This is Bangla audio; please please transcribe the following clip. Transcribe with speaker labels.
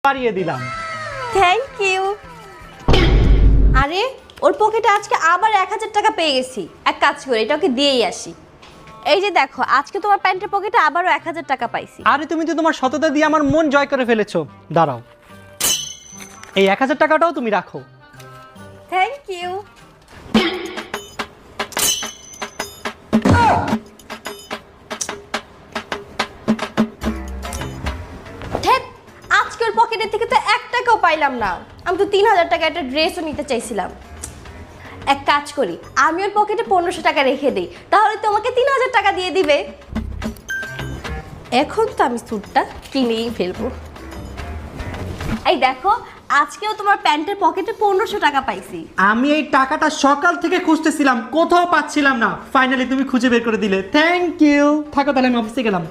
Speaker 1: পারিয়ে দিলাম।
Speaker 2: Thank you. আরে ওর পকেটে আজকে আবার 1000 টাকা পেয়ে গেছি। এক কাজ করে এটা ওকে দিয়েই আসি। এই যে দেখো আজকে তোমার প্যান্টের পকেটে আবারও 1000 টাকা পাইছি।
Speaker 1: আরে তুমি তো তোমার সততা দিয়ে আমার মন জয় করে ফেলেছো। দাঁড়াও, এই 1000 টাকাটাও তুমি রাখো।
Speaker 2: Thank you. আজকে ওর পকেটের থেকে তো 1 টাকাও পাইলাম না। আমি তো 3000 টাকা একটা ড্রেসও নিতে চাইছিলাম। এক কাজ করি, আমি ওর পকেটে 1500 টাকা রেখে দিই, তাহলে তোমাকে 3000 টাকা দিয়ে দিবে। এখন তো আমি স্যুটটা কিনেই ফেলবো। এই দেখো আজকেও তোমার প্যান্টের পকেটে 1500 টাকা পাইছি।
Speaker 1: আমি এই টাকাটা সকাল থেকে খুঁজতেছিলাম, কোথাও পাচ্ছিলাম না। ফাইনালি তুমি খুঁজে বের করে দিলে, থ্যাংক ইউ। থাকো তাহলে আমি অফিসে গেলাম।